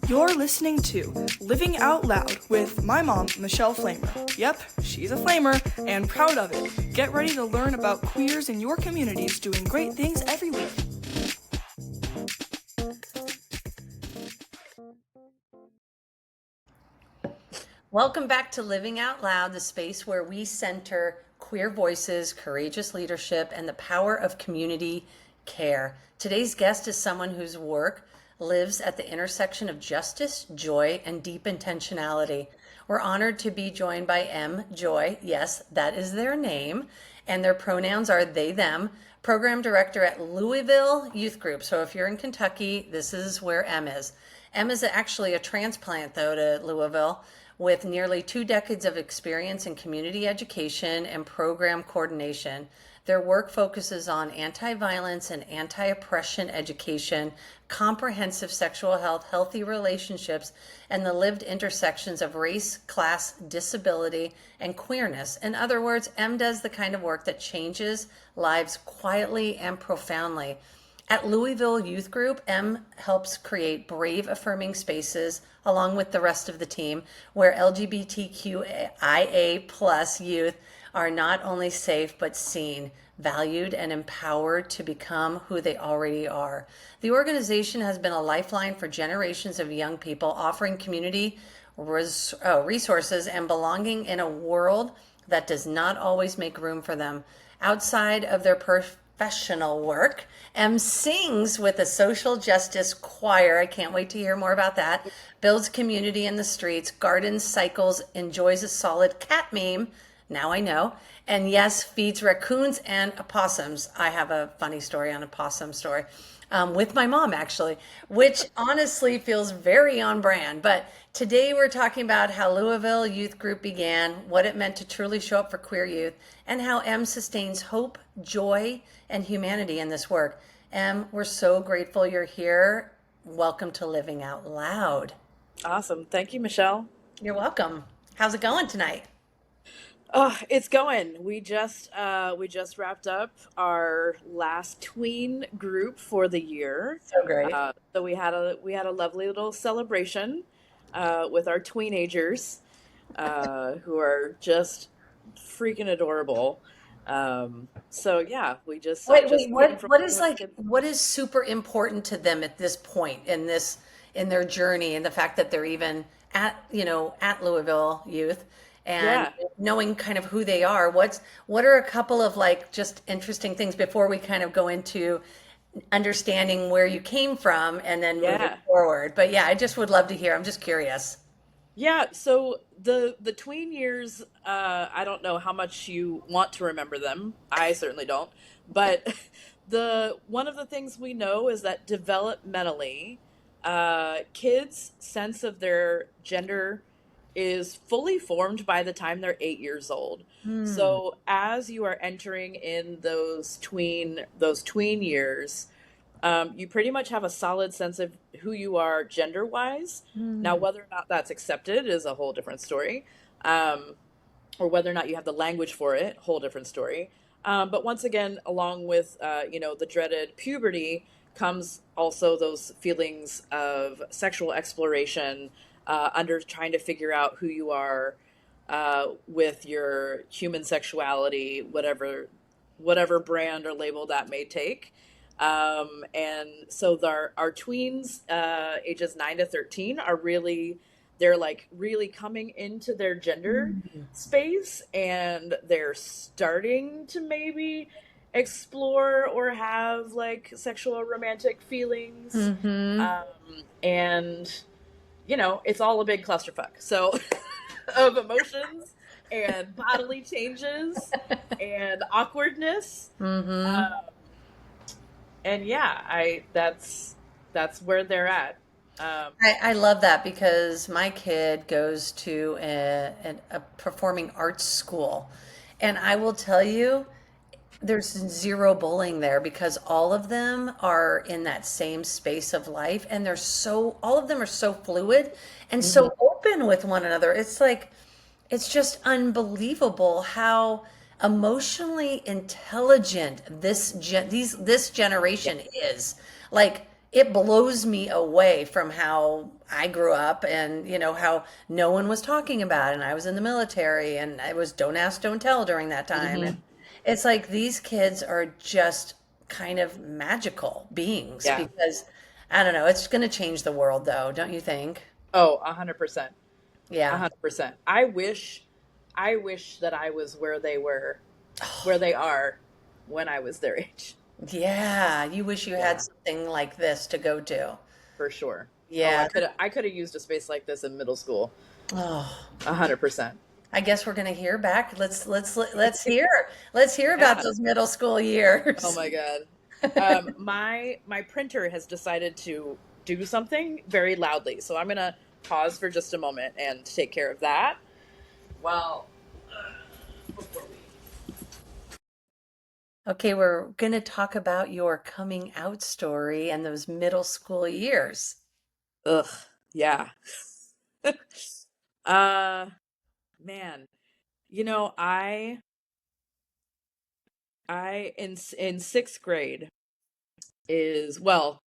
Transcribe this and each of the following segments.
You're listening to Living Out Loud with my mom, Michelle Flamer. Yep, she's a flamer and proud of it. Get ready to learn about queers in your communities doing great things every week. Welcome back to Living Out Loud, the space where we center queer voices, courageous leadership, and the power of community care. Today's guest is someone whose work lives at the intersection of justice, joy, and deep intentionality. We're honored to be joined by M. Joy. Yes, that is their name, and their pronouns are they, them. Program director at Louisville Youth Group. So if you're in Kentucky, this is where M is. M is actually a transplant, though, to Louisville, with nearly 2 decades of experience in community education and program coordination. Their work focuses on anti-violence and anti-oppression education, comprehensive sexual health, healthy relationships, and the lived intersections of race, class, disability, and queerness. In other words, M does the kind of work that changes lives quietly and profoundly. At Louisville Youth Group, M helps create brave, affirming spaces along with the rest of the team where LGBTQIA plus youth are not only safe but seen, valued, and empowered to become who they already are. The organization has been a lifeline for generations of young people, offering community resources and belonging in a world that does not always make room for them. Outside of their professional work, M sings with a social justice choir. I can't wait to hear more about that. Builds community in the streets, gardens, cycles, enjoys a solid cat meme. Now I know. And yes, feeds raccoons and opossums. I have a funny story on a possum story. With my mom, actually, which honestly feels very on brand. But today we're talking about how Louisville Youth Group began, what it meant to truly show up for queer youth, and how M sustains hope, joy, and humanity in this work. M, we're so grateful you're here. Welcome to Living Out Loud. Awesome. Thank you, Michelle. You're welcome. How's it going tonight? It's going. We just wrapped up our last tween group for the year. So great. So we had a lovely little celebration with our tweenagers, who are just freaking adorable. So yeah, we just Wait, just wait, came from what is super important to them at this point in their journey and the fact that they're even at Louisville Youth and yeah. knowing kind of who they are? What are a couple of like just interesting things before we kind of go into understanding where you came from and then moving Yeah. forward? But yeah, I just would love to hear. I'm just curious. Yeah, so the tween years, I don't know how much you want to remember them. I certainly don't. But the one of the things we know is that developmentally, kids' sense of their gender is fully formed by the time they're 8 years old. Hmm. So as you are entering in those tween years, you pretty much have a solid sense of who you are gender wise. Now, Hmm. whether or not that's accepted is a whole different story, um, or whether or not you have the language for it, whole different story. But once again, along with the dreaded puberty comes also those feelings of sexual exploration, under trying to figure out who you are, with your human sexuality, whatever brand or label that may take. And so our tweens, ages 9 to 13, are they're like really coming into their gender space, and they're starting to maybe explore or have like sexual or romantic feelings. Mm-hmm. And it's all a big clusterfuck. So of emotions and bodily changes and awkwardness. Mm-hmm. Um, and yeah, I that's where they're at. Um, I love that because my kid goes to a performing arts school. And I will tell you, there's zero bullying there because all of them are in that same space of life and all of them are so fluid and mhm. so open with one another. It's like, it's just unbelievable how emotionally intelligent this generation is. Like it blows me away from how I grew up and, how no one was talking about it. And I was in the military and I was don't ask, don't tell during that time. And Hmm. it's like these kids are just kind of magical beings Yeah. because I don't know, it's going to change the world though, don't you think? Oh, 100%. A Yeah. 100%. I wish that I was where they are when I was their age. Yeah. You wish you had Yeah, something like this to go to. for sure. Oh, Yeah. I could have used a space like this in middle school. Oh. 100%. I guess we're going to hear back. Let's hear about Yeah. those middle school Oh years. my God. My printer has decided to do something very loudly, so I'm gonna pause for just a moment and take care of that. Well, before we. Okay, we're going to talk about your coming out story and those middle school years. Ugh. Yeah. uh, Man. You know, I in sixth grade is well.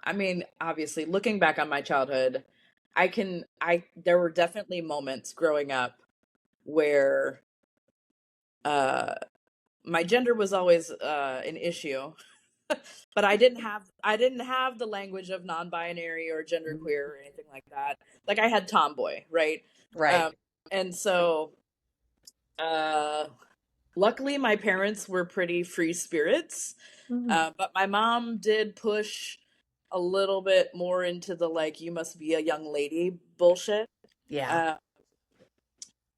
I mean, obviously, looking back on my childhood, I there were definitely moments growing up where uh my gender was always an issue, but I didn't have the language of non-binary or genderqueer or anything like that. Like I had tomboy, right? Right. Um, and so uh, luckily my parents were pretty free spirits, Mhm. but my mom did push a little bit more into the like you must be a young lady bullshit. Yeah. Uh,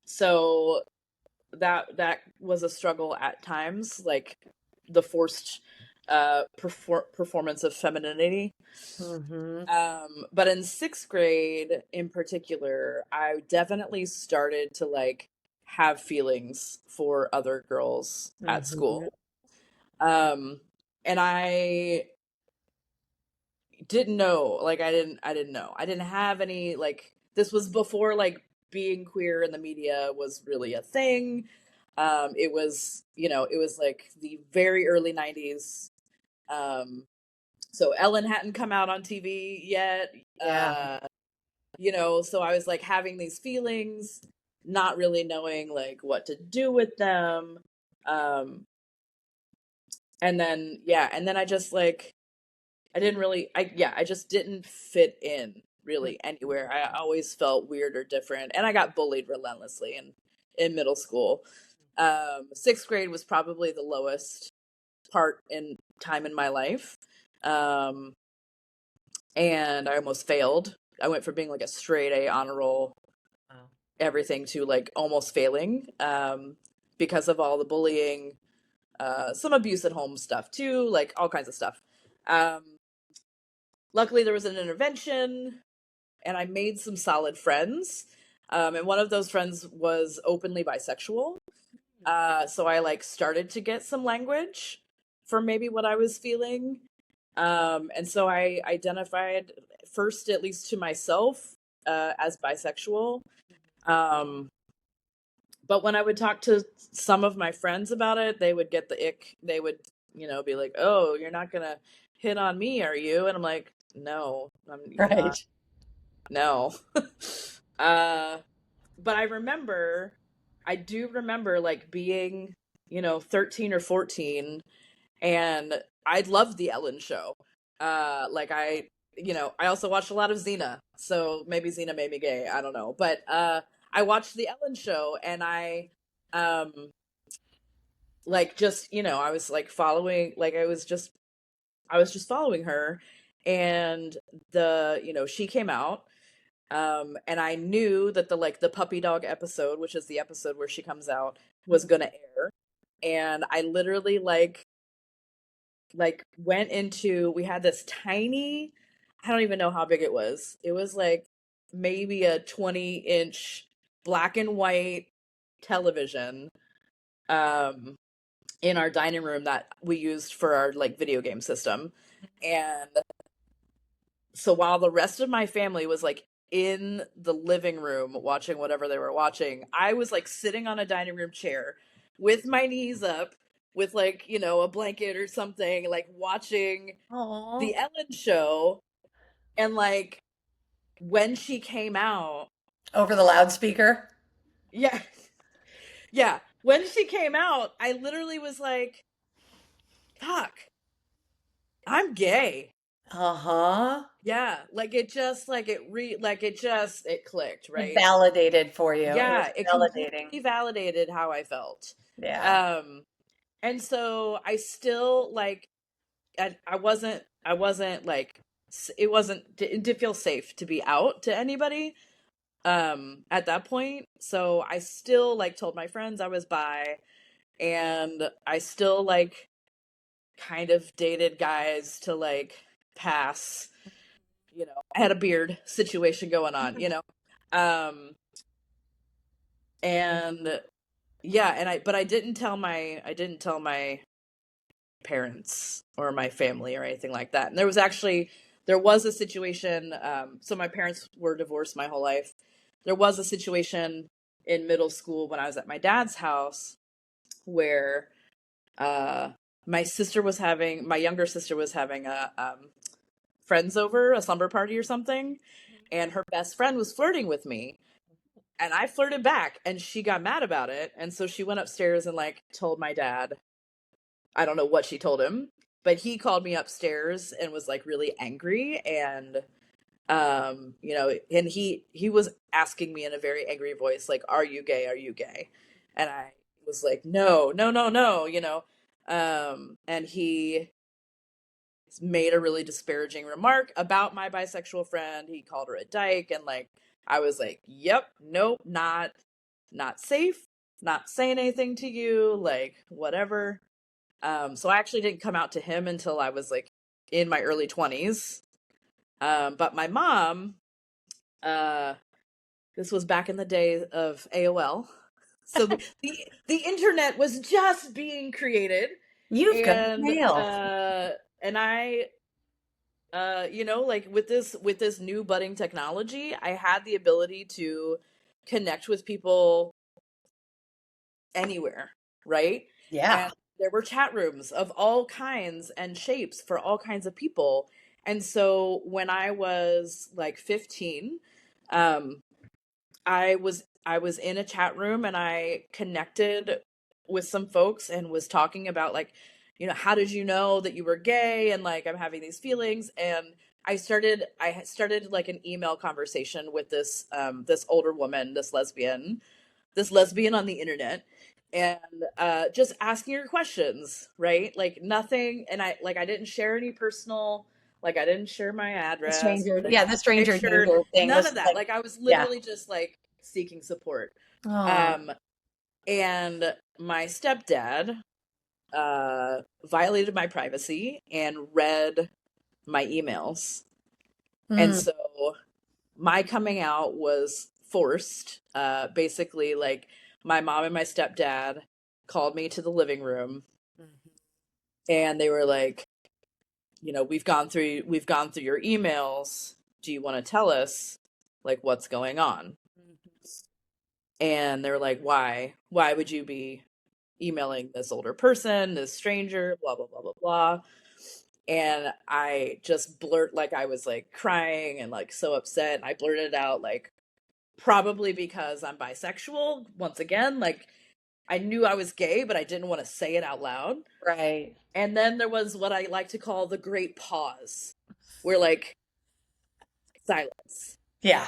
so that was a struggle at times, like the forced performance of femininity. Hmm. But in sixth grade in particular, I definitely started to like have feelings for other girls at Hmm. school. Um, and I didn't know, like I didn't know. I didn't have any like this was before like being queer in the media was really a thing. It was, it was like the very early 90s. Um, so Ellen hadn't come out on TV yet. Yeah. So I was like having these feelings, not really knowing like what to do with them. Um, and then I just like I didn't really I just didn't fit in really anywhere. I always felt weird or different, and I got bullied relentlessly in middle school. Sixth grade was probably the lowest part in time in my life. Um, and I almost failed. I went from being like a straight A honor roll Wow. everything to like almost failing, because of all the bullying, some abuse at home stuff too, like all kinds of stuff. Um, Luckily, there was an intervention, and I made some solid friends. And one of those friends was openly bisexual. So I like started to get some language for maybe what I was feeling. And so I identified first, at least to myself, as bisexual. Um, but when I would talk to some of my friends about it, they would get the ick. They would, be like, "Oh, you're not gonna hit on me, are you?" And I'm like, "No, I'm not. Right. No." uh, but I do remember like being, 13 or 14, and I loved the Ellen show. Like I also watched a lot of Xena, so maybe Xena made me gay. I don't know, but I watched the Ellen show, and um, like just I was like following, like I was just following her, and she came out, and I knew that the puppy dog episode, which is the episode where she comes out, was gonna air, and I literally like went into we had this tiny, I don't even know how big it was. It was like maybe a 20-inch black and white television, um in our dining room that we used for our like video game system. And so while the rest of my family was like in the living room watching whatever they were watching, I was like sitting on a dining room chair with my knees up, with like, a blanket or something, like watching Oh, the Ellen show. And like when she came out, over the loudspeaker. yeah, yeah, when she came out, I literally was like, fuck, I'm gay. Uh-huh. Yeah, like it just like it clicked, It right? validated for you. It was Yeah, it validating. completely validated how I felt. Yeah. Um and so I still like I wasn't like it didn't feel safe to be out to anybody at that point. So I still like told my friends I was bi, and I still like kind of dated guys to like pass. I had a beard situation going on, um and yeah, but I didn't tell my parents or my family or anything like that. And there was a situation. So my parents were divorced my whole life. There was a situation in middle school when I was at my dad's house where uh, my younger sister was having a friends over, a slumber party or something, and her best friend was flirting with me. And I flirted back, and she got mad about it. And so she went upstairs and like told my dad. I don't know what she told him, but he called me upstairs and was like really angry, and and he was asking me in a very angry voice like, "Are you gay? Are you gay?" And I was like, "No, no, no, no," and he made a really disparaging remark about my bisexual friend. He called her a dyke, and like I was like, "Yep, nope, not safe, not saying anything to you, like whatever." So I actually didn't come out to him until I was like in my early 20s. But my mom, uh, this was back in the day of AOL. So the internet was just being created, You've got and mail. I like with this new budding technology, I had the ability to connect with people anywhere, right? Yeah. And there were chat rooms of all kinds and shapes for all kinds of people. And so when I was like 15, um, I was in a chat room, and I connected with some folks and was talking about like, how did you know that you were gay, and like I'm having these feelings. And I started like an email conversation with this older woman, this lesbian on the internet, and just asking her questions, right? Like nothing, and I didn't share any personal, like I didn't share my The address or stranger, the yeah, the stranger picture, danger thing none was of that. like, Like I was yeah. literally just like seeking support. Oh, Um, and my stepdad violated my privacy and read my emails, and mm, so my coming out was forced. Basically, like my mom and my stepdad called me to the living room, and they were like, we've gone through your emails. Do you want to tell us like what's going on? And they're like, why would you be emailing this older person, this stranger, blah blah blah blah blah. And I just like I was like crying and like so upset, and I blurted out like, probably because I'm bisexual. Once again, like I knew I was gay, but I didn't want to say it out loud. right. And then there was what I like to call the great pause, where like silence, Yeah.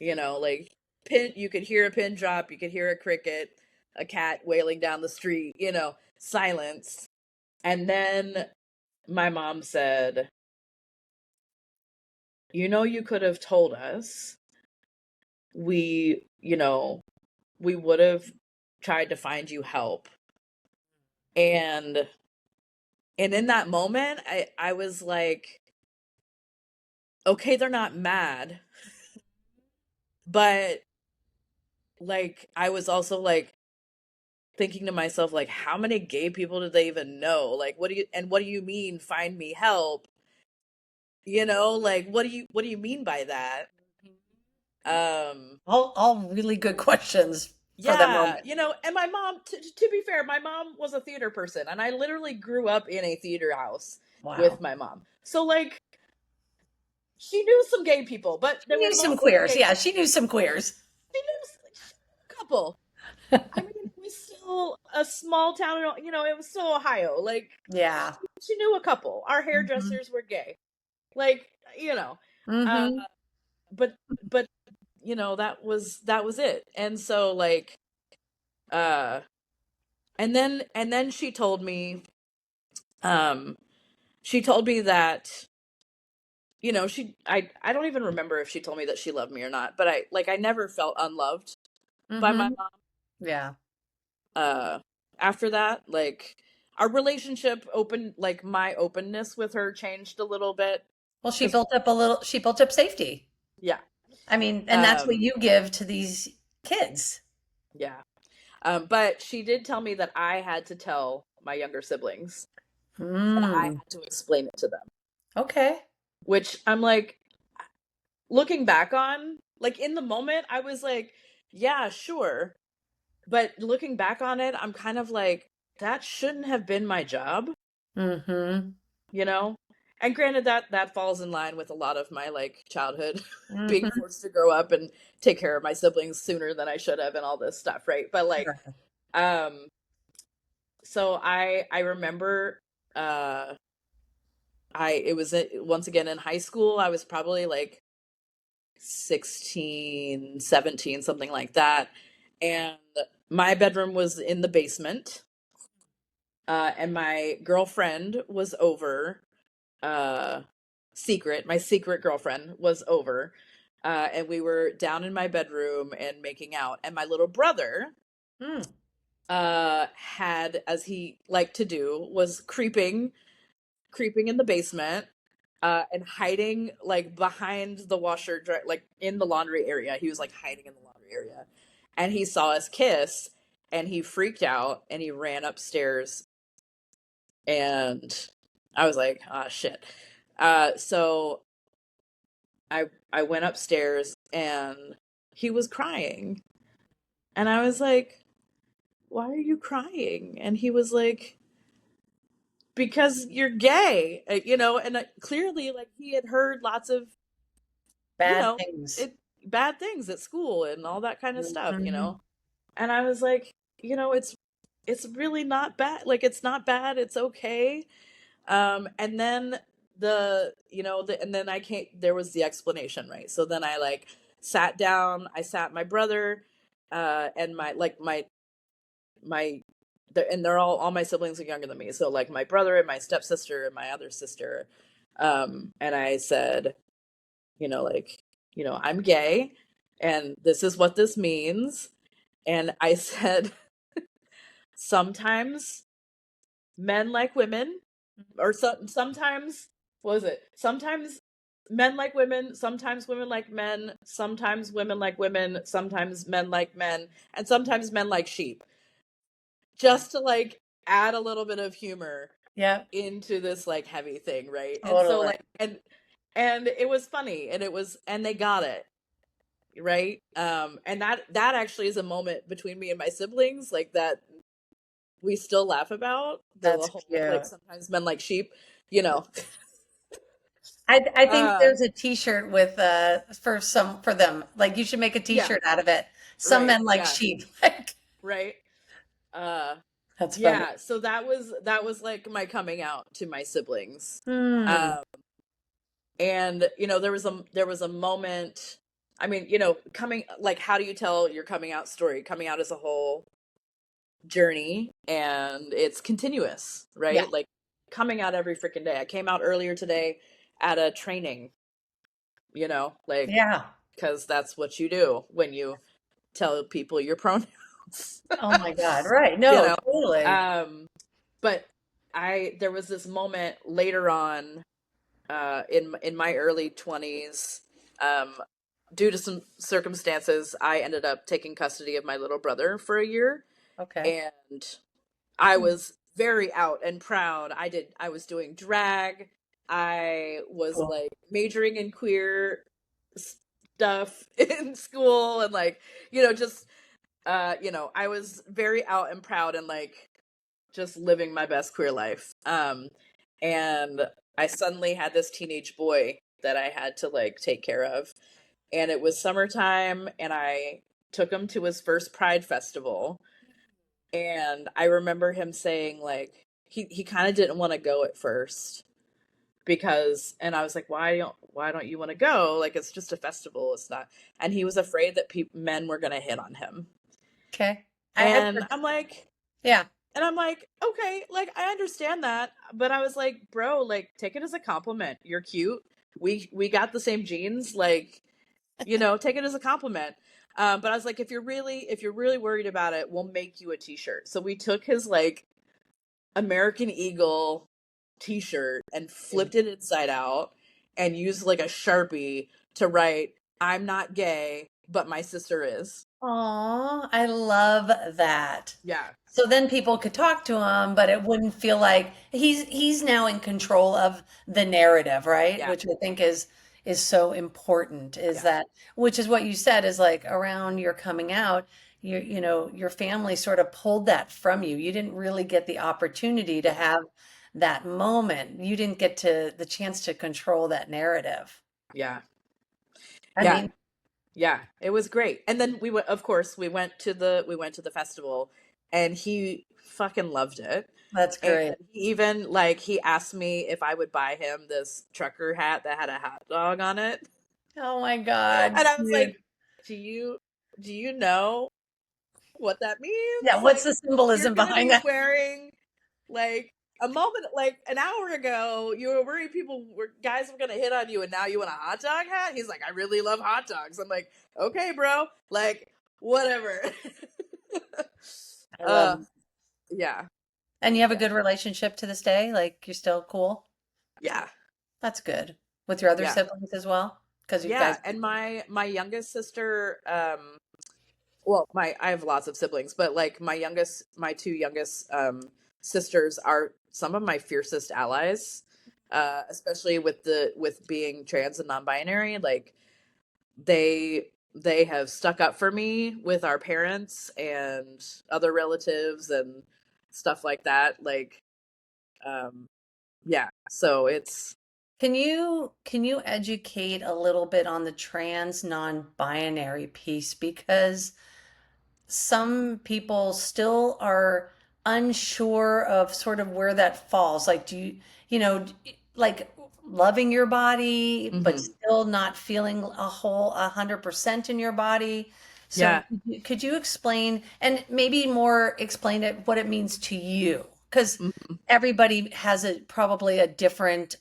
like you could hear a pin drop, you could hear a cricket, a cat wailing down the street, silence. And then my mom said, you could have told us. We would have tried to find you help. And in that moment, I was like, okay, they're not mad, but like I was also like thinking to myself, like, how many gay people do they even know? Like, what do you mean find me help? Like what do you mean by that? Um All really good questions. for that Yeah, moment. and my mom, to be fair, my mom was a theater person, and I literally grew up in a theater house with Wow. my mom. So, like, she knew some gay people, but She they were knew some mostly queers. gay. Yeah, she knew some queers. She knew a couple. I mean, it was still a small town, it was still Ohio. Like, Yeah. she knew a couple. Our Hmm. hairdressers were gay. Like, uh, Hmm. but, but, that was it. And so, like, uh, and then um, she told me that, I don't even remember if she told me that she loved me or not, but I never felt unloved by my Hmm. mom. Yeah. uh After that, like, our relationship opened, like, my openness with her changed a little bit, Well, she because, built up a little, she built up safety. yeah. I mean, and that's what um you give to these kids. yeah. But she did tell me that I had to tell my younger siblings, and I Mm. had to explain it to them, Okay. which I'm like, looking back on, like, in the moment I was like, yeah, sure, but looking back on it, I'm kind of like, that shouldn't have been my job. Hmm. you know and granted, that falls in line with a lot of my, like, childhood, being Hmm. forced to grow up and take care of my siblings sooner than I should have, and all this stuff, right? But, like, Sure. um so I remember, uh I it was, once again, in high school. I was probably like 16, 17, something like that, and my bedroom was in the basement, and my girlfriend was over, uh my secret girlfriend was over, and we were down in my bedroom and making out, and my little brother, Mm. had, as he liked to do, was creeping in the basement, and hiding, like, behind the like, in the laundry area. He was, like, hiding in the laundry area, and he saw us kiss, and he freaked out, and he ran upstairs, and I was like, ah, shit. So I went upstairs, and he was crying. And I was like, "Why are you crying?" And he was like, "Because you're gay." And, clearly, like, he had heard lots of, you Bad know, things. it bad things at school and all that kind of stuff. Hmm. And I was like, it's really not bad. Like, it's not bad. It's okay. And then and then I came, there was the explanation, right? So then I, like, sat down, I sat my brother, and my and they're all my siblings are younger than me. So, like, my brother and my stepsister and my other sister, and I said, like, I'm gay, and this is what this means. And I said, sometimes men like women, or sometimes, what was it? Sometimes men like women, sometimes women like men, sometimes women like women, sometimes men like men, and sometimes men like sheep. Just to, like, add a little bit of humor Yep. into this, like, heavy thing, right? And so, Totally. like, and it was funny, and they got it, right? And that actually is a moment between me and my siblings, like, that we still laugh about, the That's whole, like, cute. sometimes men like sheep, you know. I think uh there's a t-shirt with for them. Like you should make a yeah, t-shirt out of it. Some right, men like yeah, sheep. Like right. uh that's funny. yeah, so that was like my coming out to my siblings. Hmm. um and, there was a moment. I mean, coming, like, how do you tell your coming out story? Coming out is a whole journey, and it's continuous, Yeah. right? Like, coming out every freaking day. I came out earlier today at a training, like, Yeah. because that's what you do when you tell people your pronouns. Oh my God. Right. you No, know totally. but there was this moment later on, in my early 20s. Due to some circumstances, I ended up taking custody of my little brother for a year, Okay. and I Hmm. was very out and proud. I was doing drag. I was, Cool. like, majoring in queer stuff in school, and, like, just I was very out and proud and like just living my best queer life. And I suddenly had this teenage boy that I had to like take care of. And it was summertime, and I took him to his first Pride festival. And I remember him saying like he kind of didn't want to go at first because, and I was like, why don't you want to go? Like, it's just a festival. It's not. And he was afraid that men were going to hit on him. Okay. I've And heard, I'm like, yeah. okay, like I understand that, but I was like, bro, like take it as a compliment. You're cute. We got the same genes, like, take it as a compliment. But I was like, if you're really worried about it, we'll make you a t-shirt. So we took his like American Eagle t-shirt and flipped it inside out and used like a Sharpie to write, "I'm not gay, but my sister is." Aw, I love that. Yeah. So then people could talk to him, but it wouldn't feel like he's now in control of the narrative, right? Yeah. Which I think is so important, is Yeah. that, which is what you said, is like around your coming out, your family sort of pulled that from you. You didn't really get the opportunity to Yeah. have that moment. You didn't get to the chance to control that narrative. Yeah. I Yeah. mean, Yeah, it was great. And then we went, of course, we went to the festival, and he fucking loved it. that's And great. he even like he asked me if I would buy him this trucker hat that had a hot dog on it. Oh my God, And I was dude. like, "Do you know what that Yeah, means? what's Like the you're symbolism going to behind be that? wearing like a moment like an hour ago you were worried guys were going to hit on you, and now you want a hot dog hat?" He's like, "I really love hot dogs." I'm like, "Okay, bro. Like whatever." I love uh it. yeah. And you have a Yeah. good relationship to this day? Like you're still cool? Yeah. That's good. With your other Yeah. siblings as well? Because you Yeah, guys, and my youngest sister, well, my I have lots of siblings, but like my two youngest sisters are some of my fiercest allies, especially with being trans and non-binary. Like they have stuck up for me with our parents and other relatives and stuff like that. Like, um, yeah. So it's can you educate a little bit on the trans non-binary piece? Because some people still are unsure of sort of where that falls. Like, like loving your body, but Mhm. still not feeling 100% in your body. So Yeah. could you explain, and maybe more explain it, what it means to you? Because Mhm. everybody has probably a different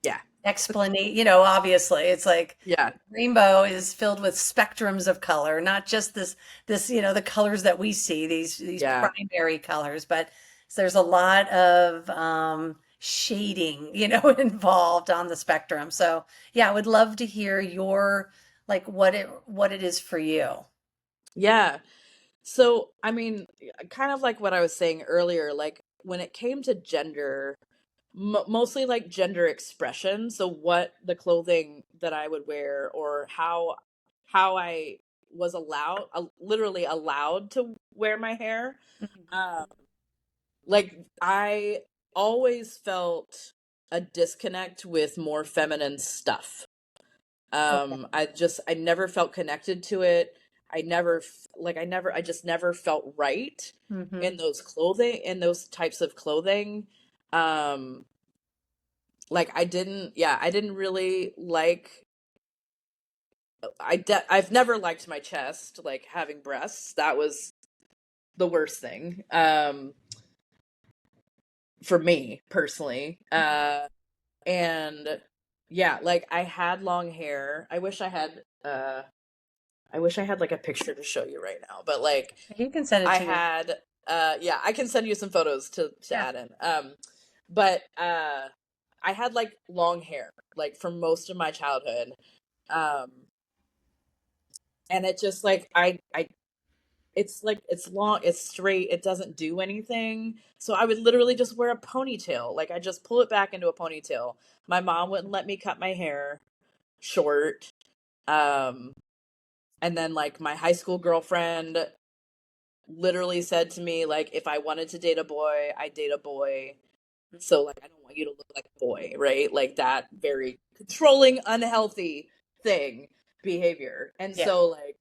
Yeah. explanation. Obviously, it's like Yeah. rainbow is filled with spectrums of color, not just this the colors that we see, these Yeah. primary colors, but there's a lot of shading, involved on the spectrum. So yeah, I would love to hear your, like, what it is for you. Yeah. So, I mean, kind of like what I was saying earlier, like when it came to gender, mostly like gender expression. So, what the clothing that I would wear, or how I was literally allowed to wear my hair. Um, like I always felt a disconnect with more feminine stuff. Okay. I never felt connected to it. I just never felt right Mm-hmm. in those types of clothing. Um, like I didn't really like, I've never liked my chest, like having breasts. That was the worst thing, for me personally. And yeah, like I had long hair. I wish I had like a picture to show you right now, but like You can send it I to me. had yeah, I can send you some photos to Yeah. add in. But I had like long hair like for most of my childhood. Um and it just like I it's like it's long, it's straight, it doesn't do anything. So I would literally just wear a ponytail. Like I just pull it back into a ponytail. My mom wouldn't let me cut my hair short. Um and then like my high school girlfriend literally said to me, like, if I wanted to date a boy, I date a boy. So, like, I don't want you to look like a boy, right? Like that very controlling, unhealthy thing, behavior. And Yeah. so, like,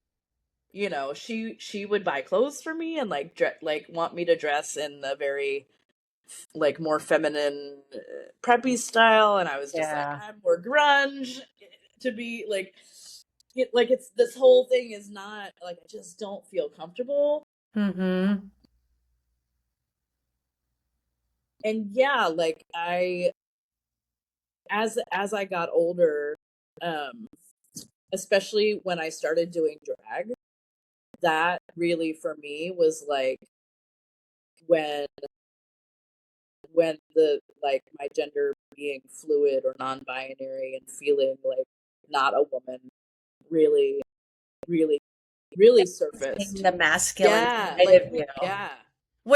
she would buy clothes for me and like like want me to dress in the very like more feminine preppy style, and I was just like, Yeah. I'm more grunge to be like like it's this whole thing is not like, I just don't feel comfortable. Mm-hmm. And yeah, like I as I got older, um especially when I started doing drag, that really for me was like when the like my gender being fluid or non-binary and feeling like not a woman really really really Seeing surfaced. the masculine Yeah, side like of you. yeah,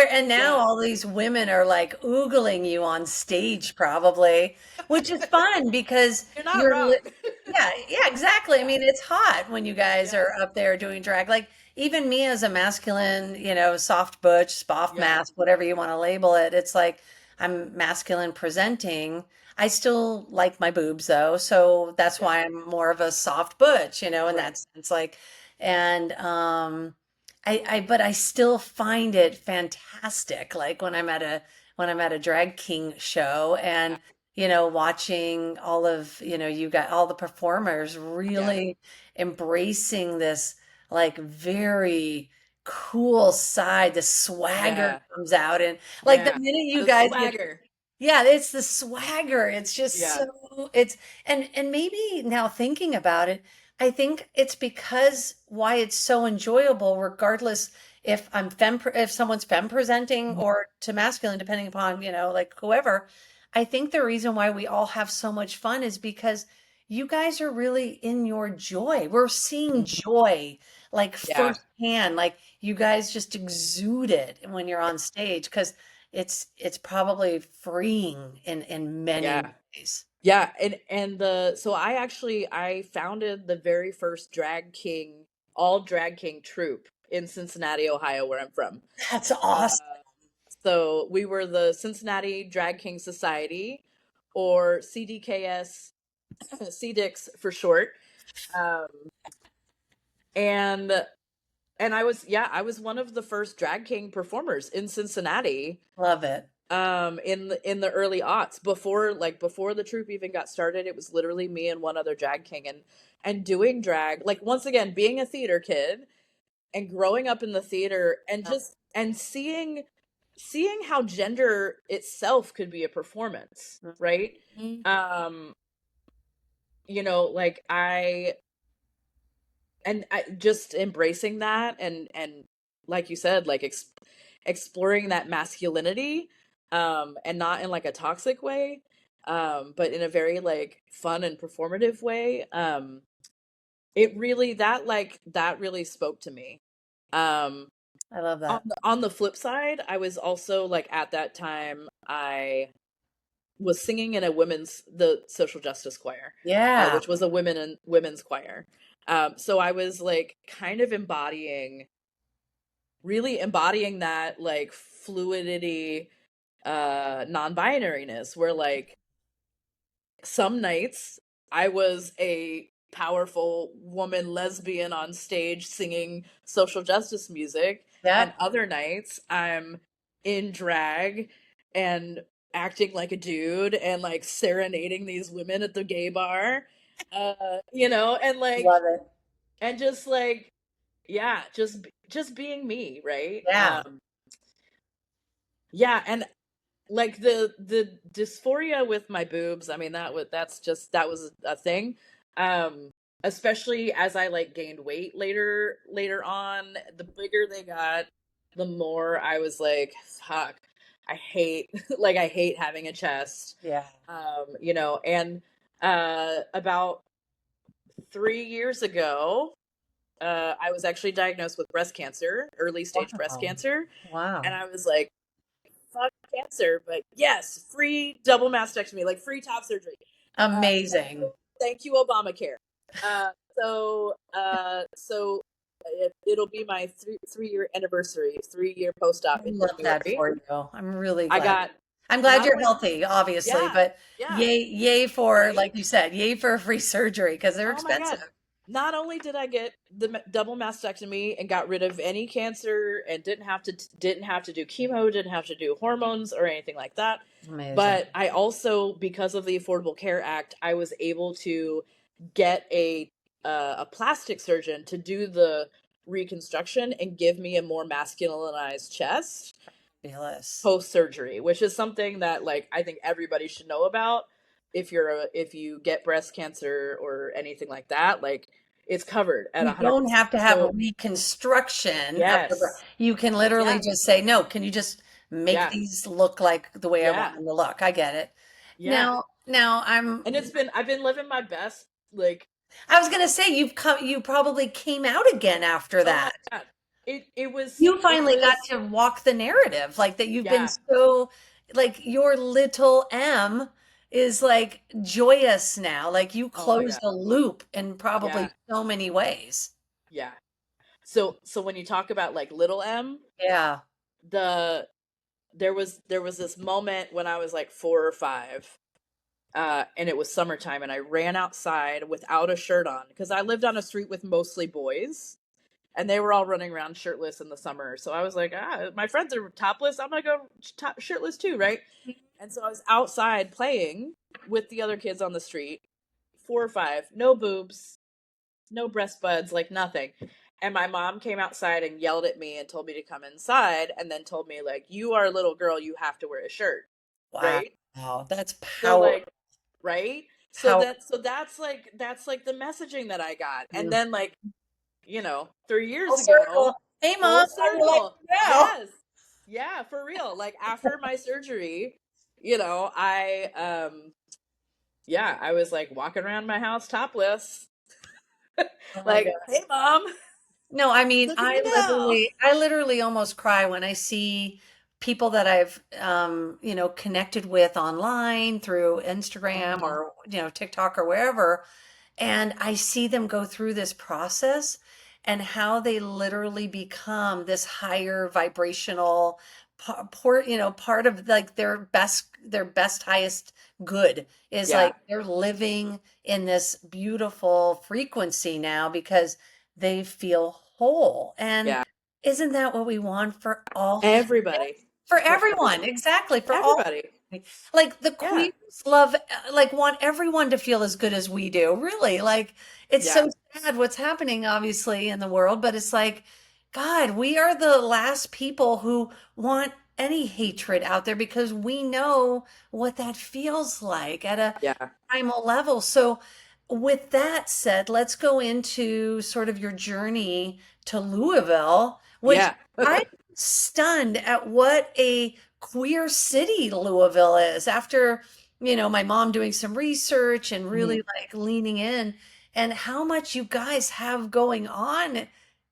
And now yeah. all these women are like oogling you on stage, probably, which is fun because You're not you're, wrong. yeah, yeah, exactly. I Yeah, mean, it's hot when you guys yeah, are up there doing drag. Like, even me as a masculine, soft butch, spoff yeah, mask, whatever you want to label it, it's like I'm masculine presenting. I still like my boobs though, so that's yeah. why I'm more of a soft butch, in Right. that sense. Like, and but I still find it fantastic. Like when I'm at a drag king show Yeah, and watching all of you got all the performers yeah, really embracing this like very cool side. The swagger yeah, comes out, and like the yeah. minute you The guys get, swagger. yeah, it's the swagger. It's just Yeah. so it's and maybe now thinking about it, I think it's because why it's so enjoyable, regardless if someone's femme presenting or to masculine, depending upon, like whoever. I think the reason why we all have so much fun is because you guys are really in your joy. We're seeing Mhm. joy like Yeah, firsthand. Like you guys just exude it when you're on stage because it's probably freeing in many yeah. ways. Yeah, and the so I founded the very first all drag king troupe in Cincinnati, Ohio, where I'm from. That's Uh, awesome. so we were the Cincinnati Drag King Society, or CDKS, CDIX for short. Um, and I was one of the first drag king performers in Cincinnati, Love it. in the early aughts, before the troupe even got started. It was literally me and one other drag king, and doing drag, like, once again, being a theater kid and growing up in the theater, and just and seeing how gender itself could be a performance, right? Mhm. um like I just embracing that, and like you said, like exploring that masculinity, and not in like a toxic way, but in a very like fun and performative way. It really that really spoke to me. um I love on that. on the flip side, I was also like, at that time, I was singing in the social justice choir, Yeah. which was a women's choir. So I was like kind of really embodying that like fluidity, non-binariness, where like some nights I was a powerful woman lesbian on stage singing social justice music, and Yep. other nights I'm in drag and acting like a dude and like serenading these women at the gay bar. And like, Love it. and just like, yeah, just being me, right? Yeah. Yeah, and like the dysphoria with my boobs, I mean, that was a thing. Especially as I like gained weight later on, the bigger they got, the more I was like, fuck, I hate like I hate having a chest. Yeah. And about 3 years ago, I was actually diagnosed with breast cancer, early stage breast Wow. cancer. And Wow. I was like, fuck cancer, but yes, free double mastectomy, like free top surgery. Uh, Amazing. thank you, Obamacare. Uh, so it'll be my 3 year anniversary, 3 year post-op I in love that January. for you. I'm really I glad. got I'm glad not you're only, healthy, obviously, yeah, but yeah, yay for, right? like you said, yay for free surgery because they're Oh my expensive. God. Not only did I get the double mastectomy and got rid of any cancer and didn't have to do chemo, didn't have to do hormones or anything like that, Amazing. but I also, because of the Affordable Care Act, I was able to get a plastic surgeon to do the reconstruction and give me a more masculinized chest Fabulous. post surgery, which is something that, like, I think everybody should know about. If you get breast cancer or anything like that, like, it's covered at You don't 100%. have to have a So reconstruction of the yes, you can literally yeah, just say, no, can you just make yeah, these look like the way I want yeah, them to look? I get it. yeah. Now And I've been living my best, like, I was gonna say you probably came out again after oh my that. God. You It finally got was, to walk the narrative, like that you've been yeah. so like your little M is like joyous now. Like you Oh my closed God. a loop in Yeah, probably so many ways. yeah. So when you talk about, like, little M, Yeah. the there was this moment when I was like 4 or 5, and it was summertime, and I ran outside without a shirt on because I lived on a street with mostly boys, and they were all running around shirtless in the summer. So I was like, my friends are topless. I'm gonna go shirtless too, right? And so I was outside playing with the other kids on the street, 4 or 5, no boobs, no breast buds, like nothing. And my mom came outside and yelled at me and told me to come inside, and then told me, like, you are a little girl, you have to wear a shirt, Wow. right? That's So, power. like, right? Power. That's like the messaging that I got. And Mm. then, like, 3 years Full ago, circle. Hey, mom, full how you like circle. it now? Yes. Yeah, for real. Like, after my surgery, I yeah, I was like walking around my house topless. Oh my Like, God. hey mom, No, I mean, look at me now. I literally almost cry when I see people that I've, connected with online through Instagram Mhm. or, TikTok or wherever, and I see them go through this process and how they literally become this higher vibrational part of like their best, highest good is Yeah, like they're living in this beautiful frequency now because they feel whole. And yeah. isn't that what we want for all humans? Everybody. For For everyone, everybody. exactly, for all. Everybody. Like the Yeah. queers love, like want everyone to feel as good as we do. Really, like it's Yeah. so sad what's happening, obviously, in the world, but it's like, God, we are the last people who want any hatred out there because we know what that feels like at a Yeah. primal level. So, with that said, let's go into sort of your journey to Louisville, which Yeah. I'm stunned at what a queer city Louisville is after, my mom doing some research and really Mhm. like leaning in and how much you guys have going on.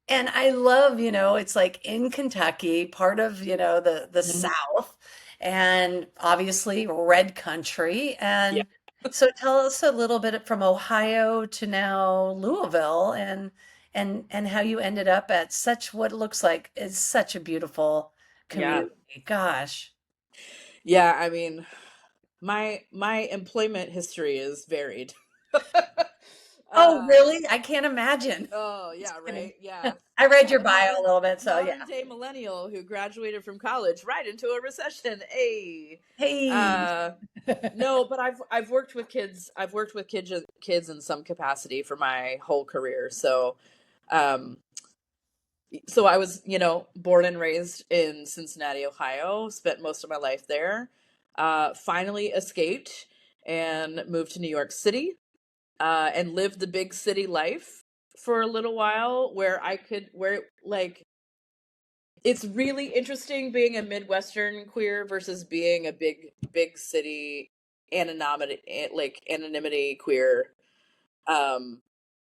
And I love, it's like in Kentucky, part of, the Mhm. South and obviously red country. Yeah. And so tell us a little bit from Ohio to now Louisville and how you ended up at such what looks like is such a beautiful Yeah. community. Gosh. Yeah. I mean, my employment history is varied. Oh, uh really? I can't imagine. oh Just yeah, kidding. right. Yeah. I read your A bio a little bit, so modern yeah. day millennial who graduated from college right into a recession. Hey. Hey. Uh no, but I've worked with kids. I've worked with kids in some capacity for my whole career. Um so I was, born and raised in Cincinnati, Ohio, spent most of my life there. Finally escaped and moved to New York City, and lived the big city life for a little while where, like, it's really interesting being a Midwestern queer versus being a big city anonymity queer. Um,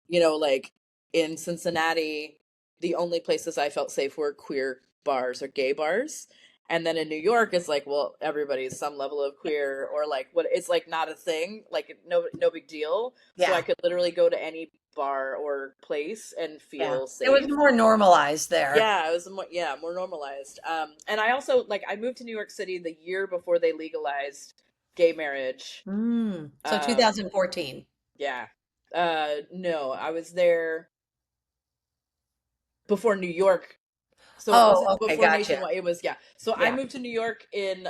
like, in Cincinnati, the only places I felt safe were queer bars or gay bars. And then in New York, it's like, well, everybody's some level of queer, or like, what, it's like not a thing, like no big deal. So I Yeah. could literally go to any bar or place and Yeah. feel It was safe. more normalized there. Yeah, it was more, yeah, more normalized. And I also like I moved to New York City the year before they legalized gay marriage. So Um, 2014. yeah. No, I was there before New York. So it Oh, wasn't okay, before gotcha. nationwide. It was, yeah. So I Yeah. moved to New York in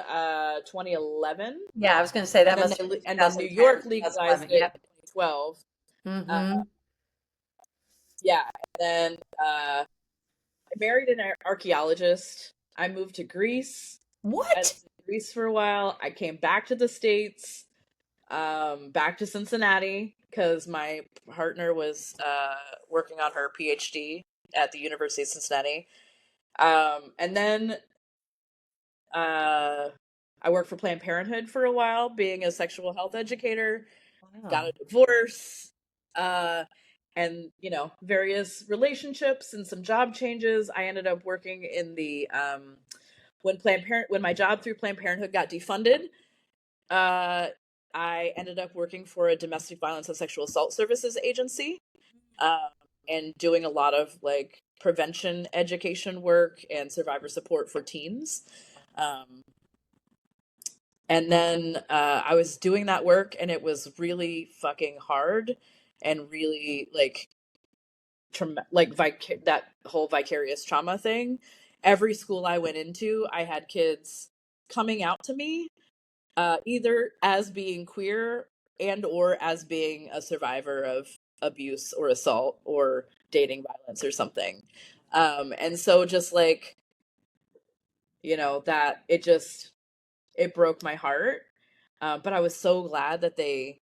2011, Yeah, I was going to say that and then must have been and then New 2010, York 2011. legalized it Yep. in 2012. Uh, Mm-hmm. yeah, and then I married an archaeologist. I moved to Greece. I lived What? in Greece for a while. I came back to the States, back to Cincinnati because my partner was working on her PhD at the University of Cincinnati. And then uh, I worked for Planned Parenthood for a while, being a sexual health educator, got Wow. a divorce, uh, and various relationships and some job changes. I ended up working in the when my job through Planned Parenthood got defunded. Uh, I ended up working for a domestic violence and sexual assault services agency, um, and doing a lot of like prevention education work and survivor support for teens. Um, and then I was doing that work, and it was really fucking hard, and really like that whole vicarious trauma thing. Every school I went into, I had kids coming out to me, either as being queer and or as being a survivor of abuse or assault or dating violence or something. And so just like, that it broke my heart. But I was so glad that they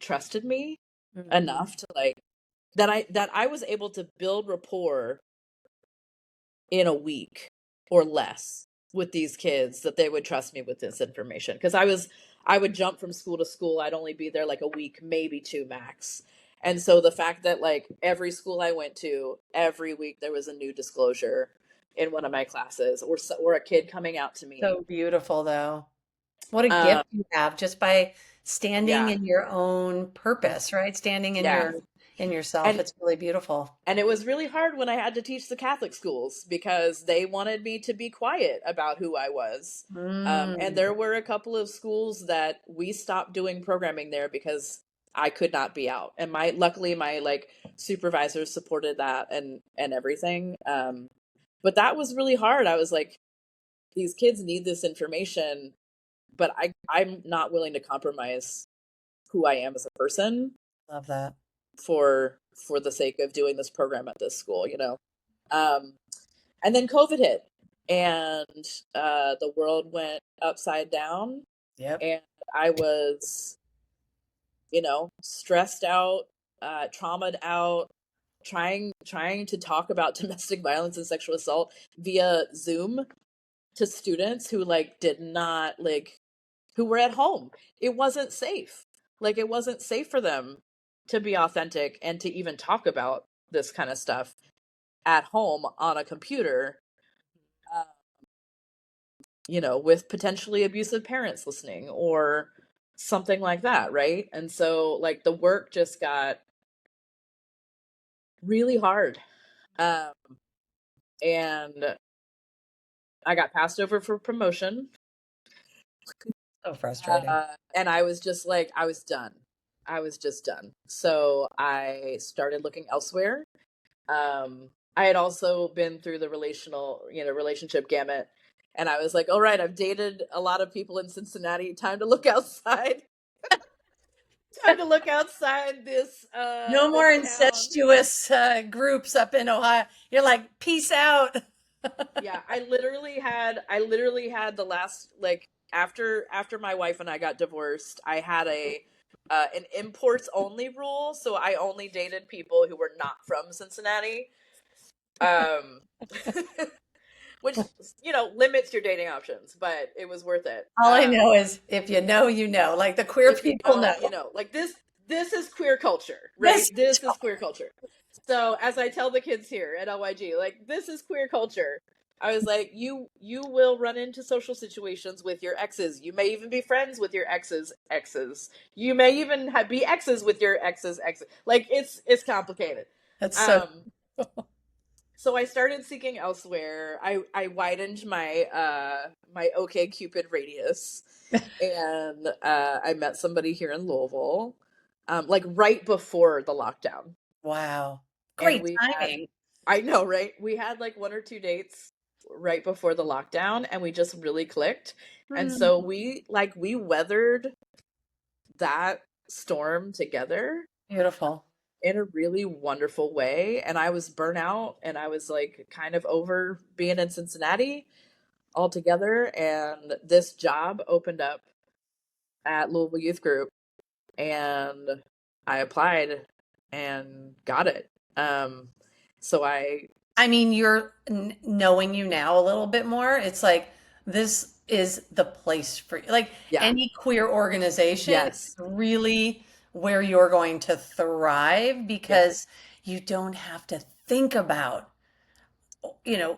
trusted me Mm-hmm. enough to like that I was able to build rapport in a week or less with these kids, that they would trust me with this information, because I would jump from school to school. I'd only be there like a week, maybe two max. And so the fact that like every school I went to, every week there was a new disclosure in one of my classes, or a kid coming out to me. So beautiful, though. What a um gift you have just by standing yeah, in your own purpose, right? Standing in yeah. yourself. and It's really beautiful. And it was really hard when I had to teach the Catholic schools, because they wanted me to be quiet about who I was. And Mm. there were a couple of schools that we stopped doing programming there because I could not be out. And luckily my like supervisors supported that and everything. But that was really hard. I was like, these kids need this information, but I'm not willing to compromise who I am as a person Love that. for the sake of doing this program at this school. Um, and then COVID hit, and the world went upside down, Yep. and I was, stressed out, traumatized out, trying to talk about domestic violence and sexual assault via Zoom to students who like did not like who were at home. It wasn't safe. Like it wasn't safe for them to be authentic and to even talk about this kind of stuff at home on a computer, uh, with potentially abusive parents listening or something like that, right? And so, like, the work just got really hard. Um, and I got passed over for promotion. So frustrating. And I was just like, I was done. I was just done. So I started looking elsewhere. I had also been through the relationship gamut. And I was like, all right, I've dated a lot of people in Cincinnati. Time to look outside. Time to look outside No more this town. incestuous groups up in Ohio. You're like, peace out. Yeah, I literally had the last, like, after my wife and I got divorced, I had an imports only rule, so I only dated people who were not from Cincinnati. Um which limits your dating options, but it was worth it. All I know is if you know, you know. Like the queer If you people know, know. like this is queer culture, This right? This is queer culture. So as I tell the kids here at LYG, like, this is queer culture. I was like, you will run into social situations with your exes. You may even be friends with your exes. You may even be exes with your exes. Like it's complicated. That's so Um, so I started seeking elsewhere. I widened my OK Cupid radius, and I met somebody here in Louisville, like right before the lockdown, wow. and Great timing. I know, right? We had like one or two dates right before the lockdown, and we just really clicked. And Hmm, so we weathered that storm together beautiful. in a really wonderful way. And I was burnt out, and I was like kind of over being in Cincinnati altogether. And this job opened up at Louisville Youth Group, and I applied and got it. So I mean, you're knowing you now a little bit more. It's like this is the place for you. Like yeah, any queer organization is yes, really where you're going to thrive because yes, you don't have to think about,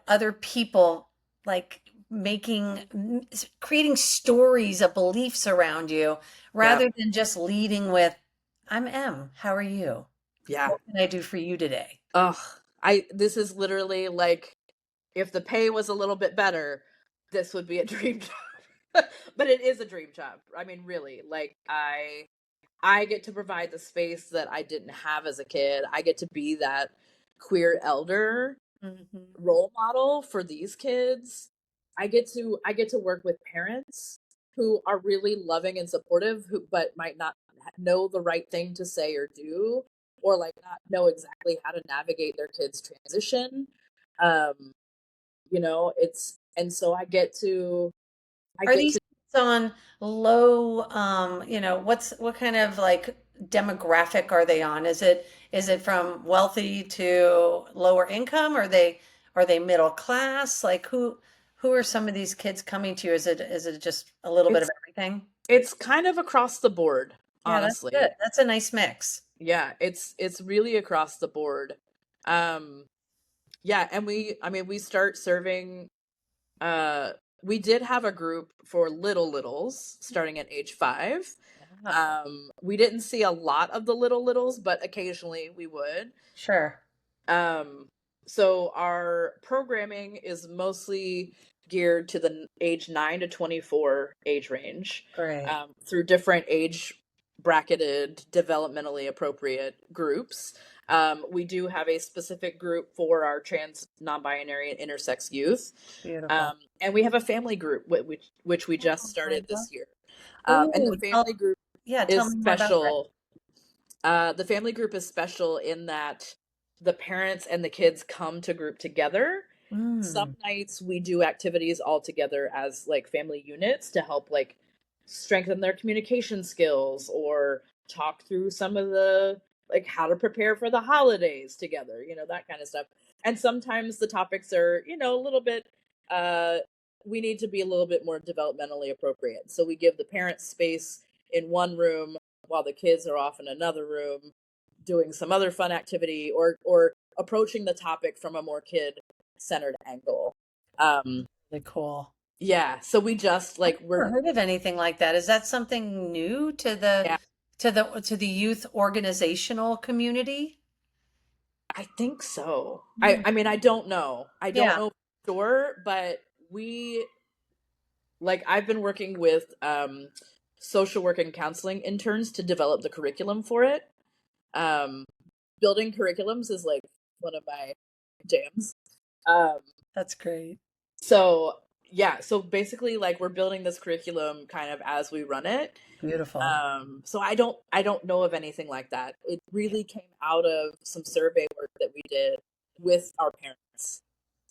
other people like creating stories of beliefs around you yeah, rather than just leading with, I'm M. How are you? yeah. What can I do for you today? Ugh, this is literally like if the pay was a little bit better, this would be a dream job. But it is a dream job. I mean, really, like I get to provide the space that I didn't have as a kid. I get to be that queer elder Mhm. role model for these kids. I get to work with parents who are really loving and supportive who but might not know the right thing to say or do, or like not know exactly how to navigate their kids transition. um it's and so I Are get these to kids on low, what kind of like demographic are they on? Is it from wealthy to lower income? Are they middle class? Like who are some of these kids coming to you? Is it just a little bit of it's everything? it's kind of across the board, Yeah, that's good. honestly. That's a nice mix. Yeah, it's really across the board. um yeah, and we start serving. uh we did have a group for little littles starting at age 5. Wow. We didn't see a lot of the little littles, but occasionally we would. Sure. um so our programming is mostly geared to the age 9 to 24 age range, Great. through different age bracketed developmentally appropriate groups. We do have a specific group for our trans, non-binary, and intersex youth. Beautiful. And we have a family group which we just Oh, I started love. this year. And the Ooh, family group yeah, tell is me more about that. special. The family group is special in that the parents and the kids come to group together. Some Mm, nights we do activities all together as like family units to help like strengthen their communication skills, or talk through some of the like how to prepare for the holidays together, that kind of stuff. And sometimes the topics are, a little bit uh we need to be a little bit more developmentally appropriate. So we give the parents space in one room while the kids are off in another room doing some other fun activity, or approaching the topic from a more kid centered angle. Um, really cool. yeah, so we just like Never we're heard of anything like that. Is that something new to the yeah, to the to the youth organizational community? I think so. I Hmm. I mean, I don't know. I don't Yeah, know for sure, but we like I've been working with social work and counseling interns to develop the curriculum for it. Um, Building curriculums is like one of my jams. Um, that's great. so yeah, so basically like we're building this curriculum kind of as we run it. Beautiful. So I don't know of anything like that. It really came out of some survey work that we did with our parents,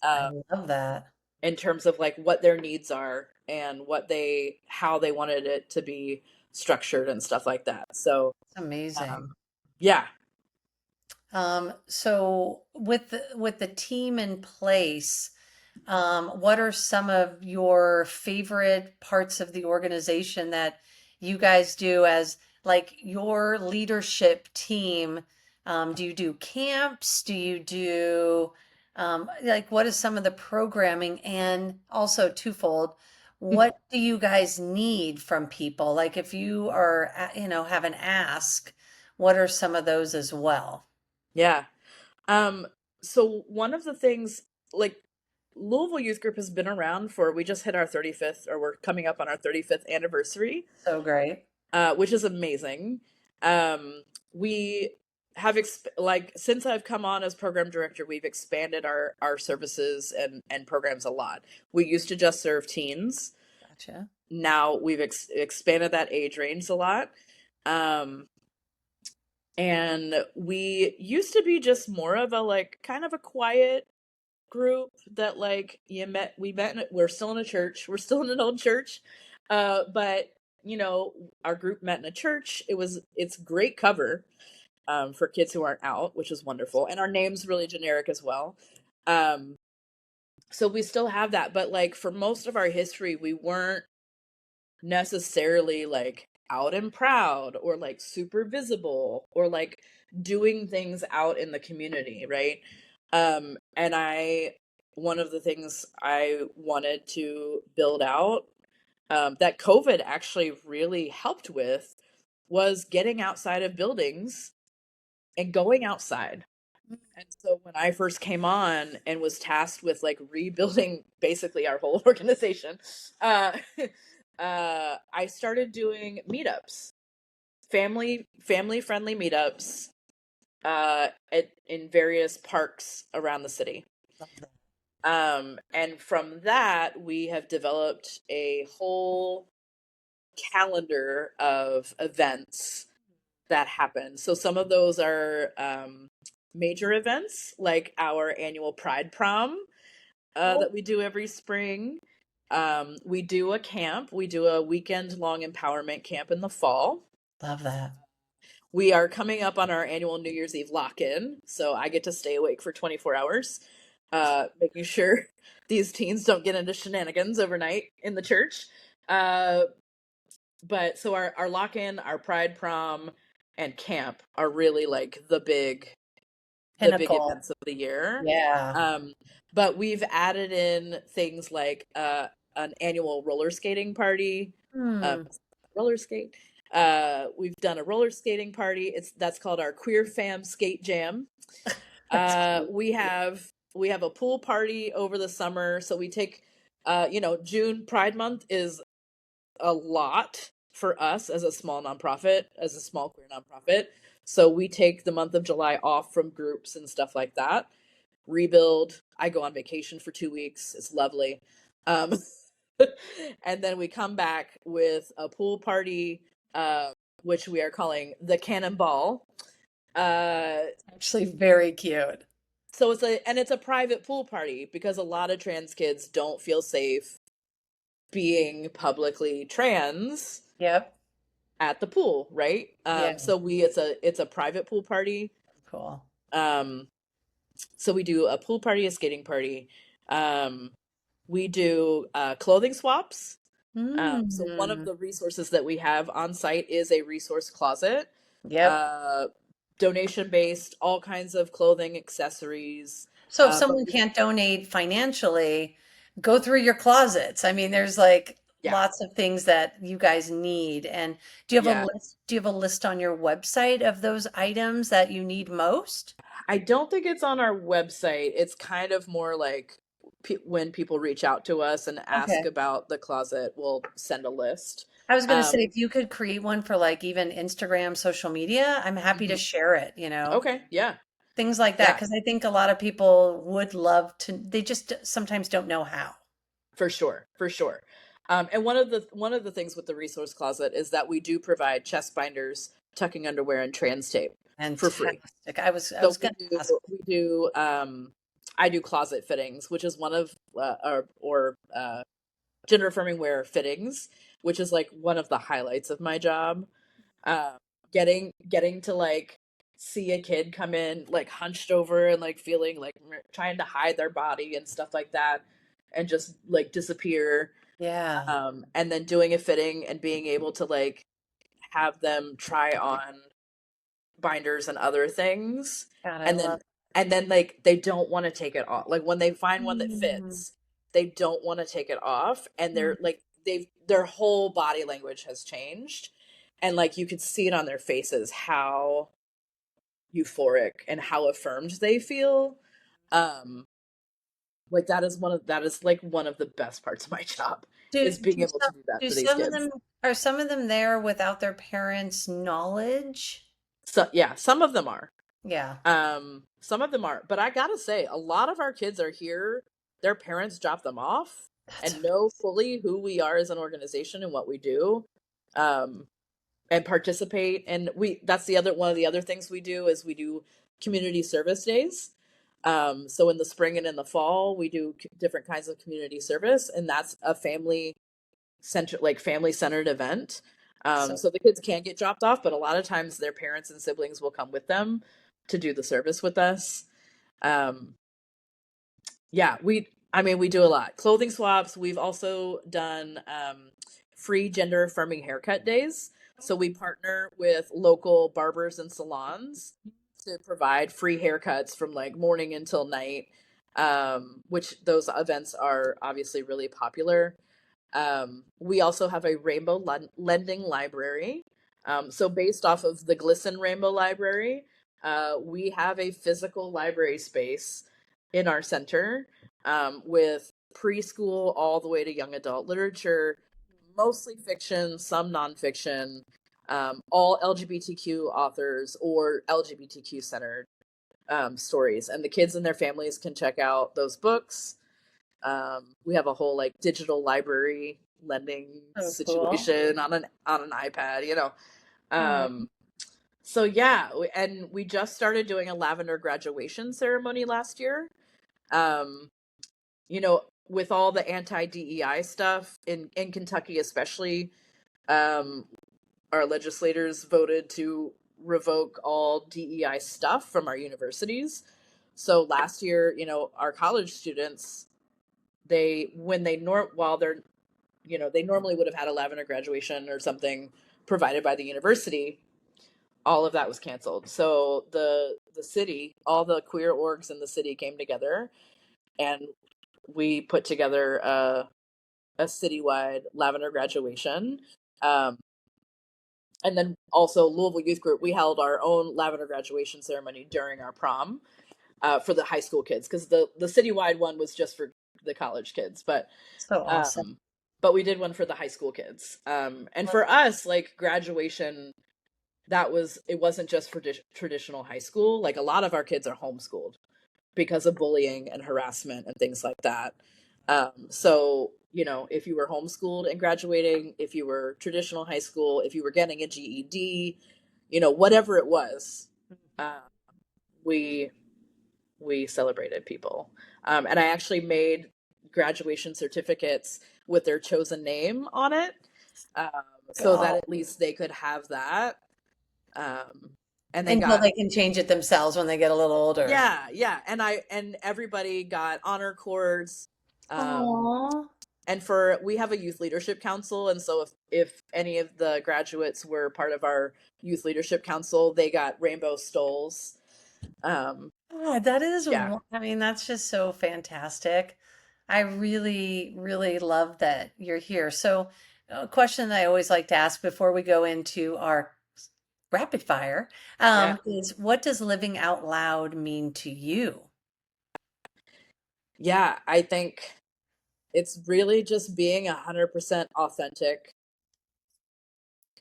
I um, love that. in terms of like what their needs are and how they wanted it to be structured and stuff like that. So It's amazing. yeah. So with the team in place, what are some of your favorite parts of the organization that you guys do as like your leadership team? Do you do camps? Do you do Like, what is some of the programming? And also, twofold, what do you guys need from people? Like, if you are, have an ask, what are some of those as well? Yeah. Um, so one of the things, like, Louisville Youth Group has been around for, we just hit our 35th, or we're coming up on our 35th anniversary, So great. which is amazing. We have like, since I've come on as program director, we've expanded our services and programs a lot. We used to just serve teens. Gotcha. Now we've expanded that age range a lot. Um, and we used to be just more of a, like, kind of a quiet group that, like, we're still in a church. We're still in an old church. But our group met in a church. It's great cover for kids who aren't out, which is wonderful. And our name's really generic as well. Um, so we still have that, but, like, for most of our history, we weren't necessarily, like, out and proud, or, like, super visible, or, like, doing things out in the community, right? And one of the things I wanted to build out, that COVID actually really helped with, was getting outside of buildings and going outside. And so when I first came on and was tasked with, like, rebuilding basically our whole organization, uh, I started doing meetups, family friendly meetups, in various parks around the city. Love that. And from that, we have developed a whole calendar of events that happen. So some of those are major events, like our annual Pride Prom Oh, that we do every spring. We do a camp. We do a weekend long empowerment camp in the fall. love that. We are coming up on our annual New Year's Eve lock-in, so I get to stay awake for 24 hours, making sure these teens don't get into shenanigans overnight in the church. Uh, but so our lock-in, our Pride Prom, and camp are really, like, the big Pinnacle. events of the year. Yeah. Um, but we've added in things like an annual roller skating party. Um, Hmm. roller skate. We've done a roller skating party. That's called our Queer Fam Skate Jam. That's cute. We have a pool party over the summer. So we take, June Pride Month is a lot for us as a small nonprofit, as a small queer nonprofit. So we take the month of July off from groups and stuff like that. Rebuild. I go on vacation for 2 weeks. It's lovely. Um, and then we come back with a pool party, uh, which we are calling the Cannonball. Uh, Actually, very cute. so it's a private pool party because a lot of trans kids don't feel safe being publicly trans Yep. at the pool, right? Yeah. So it's a private pool party. Cool. Um, so we do a pool party, a skating party. Um, we do clothing swaps. So one of Mm. the resources that we have on site is a resource closet, Yep. uh, donation based, all kinds of clothing, accessories. So if But someone can't donate financially, go through your closets. I mean, there's like yeah, lots of things that you guys need. And do you have a yeah. list? Do you have a list on your website of those items that you need most? I don't think it's on our website. It's kind of more like when people reach out to us and ask Okay. about the closet, we'll send a list. I was going to say, Um, if you could create one for like even Instagram, social media, I'm happy to mhm. share it, Okay, yeah, things like that. yeah. Because I think a lot of people would love to, they just sometimes don't know how. For sure, for sure. And one of the things with the resource closet is that we do provide chest binders, tucking underwear, and trans tape for free. Fantastic. I was So we going to do ask. we do I do closet fittings, which is one of or gender affirming wear fittings, which is, like, one of the highlights of my job. Um, getting to, like, see a kid come in, like, hunched over and, like, feeling like trying to hide their body and stuff like that, and just, like, disappear. Yeah. And then doing a fitting and being able to, like, have them try on binders and other things, God, I and then love. and then like they don't want to take it off. Like when they find one that Mm, fits, they don't want to take it off, and mm. they're like their whole body language has changed, and like you could see it on their faces how euphoric and how affirmed they feel. Um, like that is like one of the best parts of my job Do is being do able to some do that do for these some of kids. them are some of them there without their parents' knowledge? So yeah, some of them are. Yeah, Some of them are, but I gotta say, a lot of our kids are here. Their parents drop them off that's and know fully who we are as an organization and what we do, um, and participate. And we that's the other one of the other things we do is we do community service days. So in the spring and in the fall, we do different kinds of community service, and that's a family centered event. so So the kids can get dropped off, but a lot of times their parents and siblings will come with them to do the service with us. Um, yeah, I mean, we do a lot. Clothing swaps. We've also done free gender affirming haircut days. So we partner with local barbers and salons to provide free haircuts from like morning until night, which those events are obviously really popular. We also have a rainbow lending library. So based off of the Glisten Rainbow Library, we have a physical library space in our center, with preschool all the way to young adult literature, mostly fiction, some nonfiction, all LGBTQ authors or LGBTQ centered stories. And the kids and their families can check out those books. We have a whole like digital library lending cool. situation on an iPad, you know. Oh, Um, so yeah, and we just started doing a lavender graduation ceremony last year. Um, you know, with all the anti DEI stuff in Kentucky, especially, um, our legislators voted to revoke all DEI stuff from our universities. So last year, you know, our college students, they when they while they're they normally would have had a lavender graduation or something provided by the university. All of that was canceled. So the city, all the queer orgs in the city came together, and we put together a citywide lavender graduation. Um, and then also Louisville Youth Group, we held our own lavender graduation ceremony during our prom, for the high school kids, because the citywide one was just for the college kids, so awesome. um, but we did one for the high school kids. And for us, like graduation, it wasn't just for traditional high school. Like a lot of our kids are homeschooled because of bullying and harassment and things like that. So, you know, if you were homeschooled and graduating, if you were traditional high school, if you were getting a GED, you know, whatever it was, uh, we we celebrated people. And I actually made graduation certificates with their chosen name on it, um, so that God. at least they could have that. Um, and they Until got they can change it themselves when they get a little older. yeah, yeah, and everybody got honor cords. Um, Aw. and for we have a youth leadership council, and so if any of the graduates were part of our youth leadership council, they got rainbow stoles. Um, God, that is, yeah, I mean, that's just so fantastic. I really, really love that you're here. So, a question that I always like to ask before we go into our rapid fire, yeah, is what does living out loud mean to you? yeah. I think it's really just being 100% authentic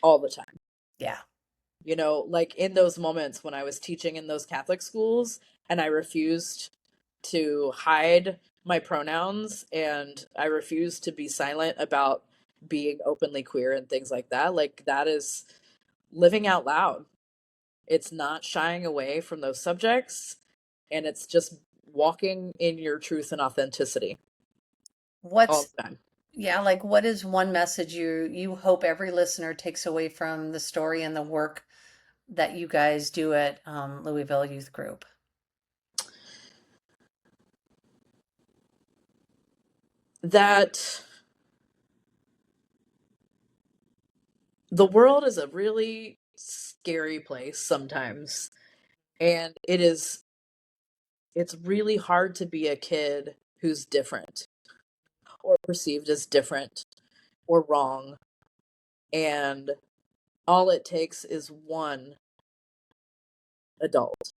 all the time. Yeah. You know, like in those moments when I was teaching in those Catholic schools and I refused to hide my pronouns and I refused to be silent about being openly queer and things like that. Like that is living out loud. It's not shying away from those subjects, and it's just walking in your truth and authenticity all What's, the time. yeah, like what is one message you hope every listener takes away from the story and the work that you guys do at Louisville Youth Group? That the world is a really scary place sometimes, and it is it's really hard to be a kid who's different or perceived as different or wrong. And all it takes is one adult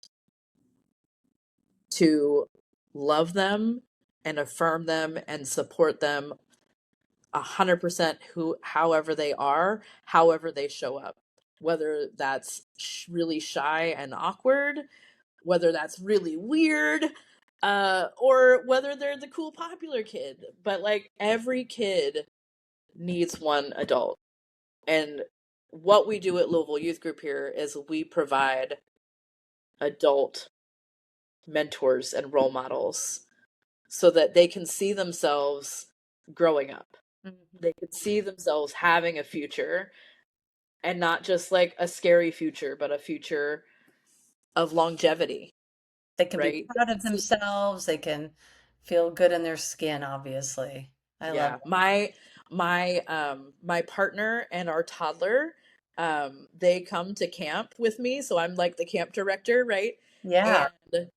to love them and affirm them and support them 100% however they are, however they show up, whether that's really shy and awkward, whether that's really weird, or whether they're the cool popular kid. But like every kid needs one adult. And what we do at Louisville Youth Group here is we provide adult mentors and role models so that they can see themselves growing up. They can see themselves having a future, and not just like a scary future, but a future of longevity, They can be right? proud of themselves. They can feel good in their skin, obviously. I love Yeah. My partner and our toddler, they come to camp with me, so I'm like the camp director, right? that. Yeah. And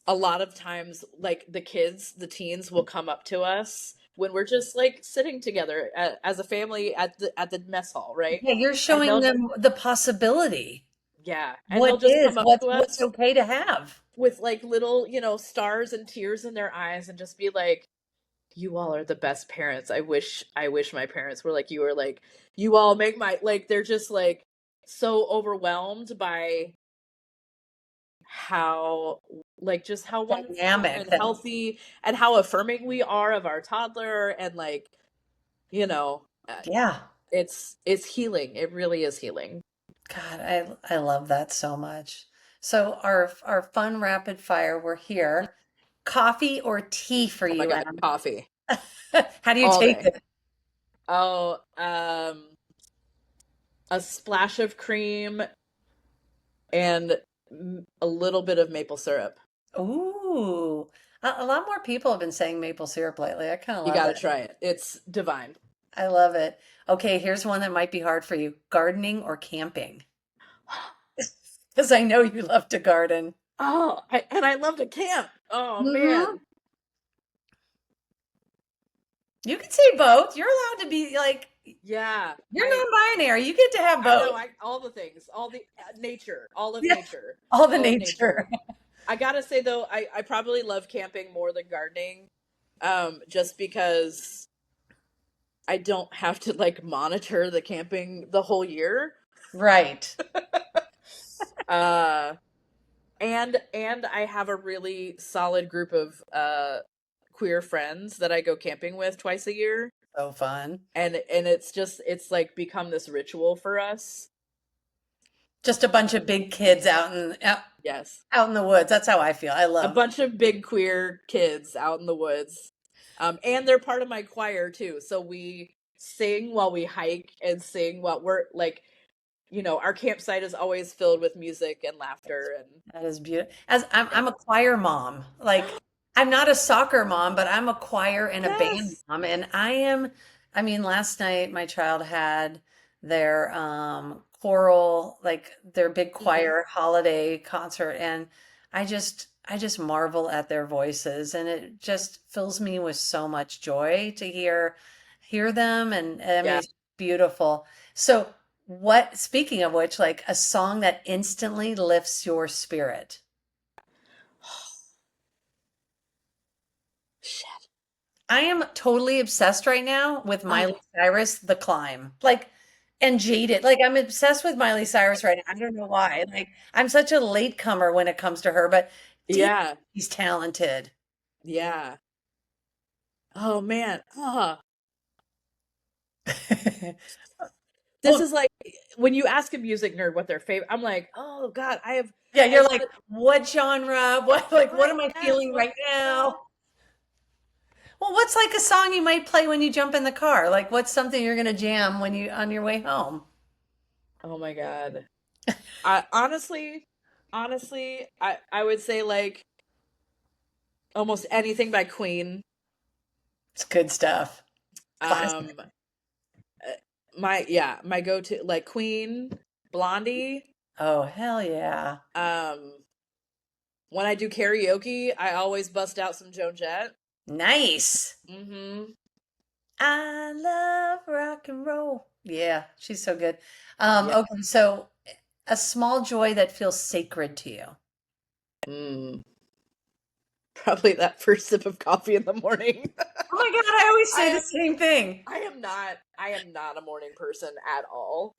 a lot of times, like the kids, the teens will come up to us when we're just like sitting together as a family at the mess hall, right? Yeah, you're And showing they'll them the possibility. Yeah, and What they'll just is, come up to what's us okay to have. with like little, stars and tears in their eyes and just be like, "You all are the best parents. I wish my parents were like you," or like, "You all make my," like they're just like so overwhelmed by how, like, just how wonderful Dynamic and that, healthy and how affirming we are of our toddler, and like, you know, uh, yeah. it's healing. It really is healing. God, I love that so much. So our fun rapid fire, we're here. Coffee or tea for Oh my you, God, Em? coffee How do you all take day. it? Oh, a splash of cream and a little bit of maple syrup. Ooh, a lot more people have been saying maple syrup lately. I kind of You love got to it. try it. It's divine. I love it. Okay, here's one that might be hard for you. Gardening or camping? Because I know you love to garden. Oh, and I love to camp. Oh Hmm. man. You can say both. You're allowed to be like, Yeah. you're non-binary. You get to have I know both. I all the things, all the nature, all of Yeah, nature, all the all of nature. nature. I got to say though, I probably love camping more than gardening. Just because I don't have to like monitor the camping the whole year. Right. Uh and I have a really solid group of queer friends that I go camping with twice a year, So fun. and it's like become this ritual for us. Just a bunch of big kids Yes, out in the woods. That's how I feel. I a love. bunch of big queer kids out in the woods, and they're part of my choir too. So we sing while we hike and sing while we're like, our campsite is always filled with music and laughter and That is beautiful. As I'm yeah. a choir mom. Like I'm not a soccer mom, but I'm a choir and a band Yes. mom. And I mean, last night my child had their choral, like their big Hmm. choir holiday concert, and I just marvel at their voices, and it just fills me with so much joy to hear them, and I mean Yeah. it's beautiful. So speaking of which, like a song that instantly lifts your spirit. Shit. I am totally obsessed right now with Miley Oh, Cyrus, The Climb. Like, and Jaded. Like, I'm obsessed with Miley Cyrus right now. I don't know why. Like, I'm such a latecomer when it comes to her, but damn, yeah. she's talented. Yeah. Oh man. This Well, is like when you ask a music nerd what their favorite. I'm like, oh God, yeah, I have you're like, what genre? What right. am I Yes. feeling What right song? now? Well, what's like a song you might play when you jump in the car? Like, what's something you're gonna jam when you on your way home? Oh my God. I honestly, I would say like almost anything by Queen. It's good stuff. Classic. Um, my go-to like Queen, Blondie. Oh, hell yeah. Um, When I do karaoke, I always bust out some Joan Jett. Nice. Mm-hmm. I love rock and roll. Yeah, she's so good. Yeah. Okay, so a small joy that feels sacred to you. Probably that first sip of coffee in the morning. Oh my God, I always say the am same thing. I am not a morning person at all.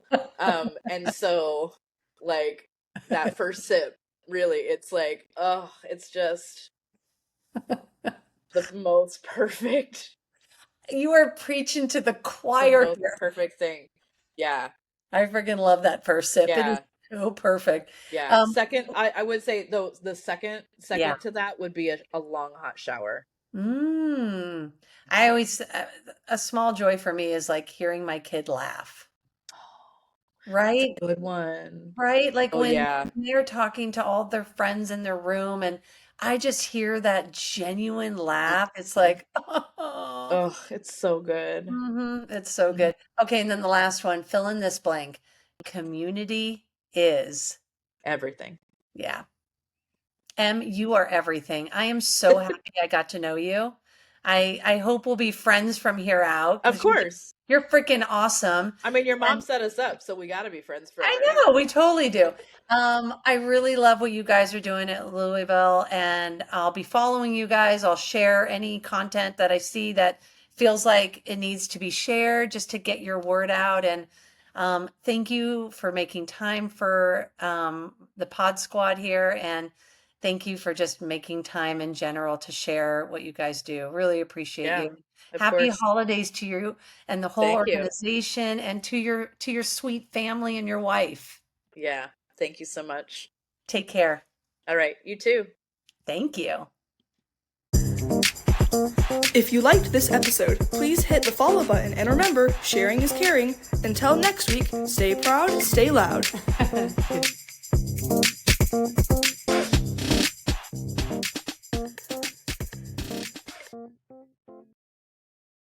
And so like that first sip, really, it's like, oh, it's just the most perfect, You are preaching to the the choir most here. perfect thing. Yeah. I freaking love that first sip. It is Yeah. so perfect. Yeah. Um, Second, I would say though the second yeah. to that would be a long hot shower. Mm. I always, a small joy for me is like hearing my kid laugh, That's right? a good one. Right? Like Oh when yeah. they're talking to all their friends in their room and I just hear that genuine laugh. It's like, oh, Oh, it's so good. it's so Mhm. good. Okay, and then the last one, fill in this blank. Community is, Everything. yeah. You are everything. I am so happy I got to know you. I hope we'll be friends from here out Of because course. you're freaking awesome. I mean, your mom And set us up, so we got to be friends I forever. know, we totally do. I really love what you guys are doing at Louisville, and I'll be following you guys. I'll share any content that I see that feels like it needs to be shared just to get your word out. And thank you for making time for the Pod Squad here, and thank you for just making time in general to share what you guys do. Really appreciate Yeah, you. of Happy course. holidays to you and the whole Thank you. organization and to your sweet family and your wife. Yeah, thank you so much. Take care. All right, you too. Thank you. If you liked this episode, please hit the follow button and remember, sharing is caring. Until next week, stay proud, stay loud.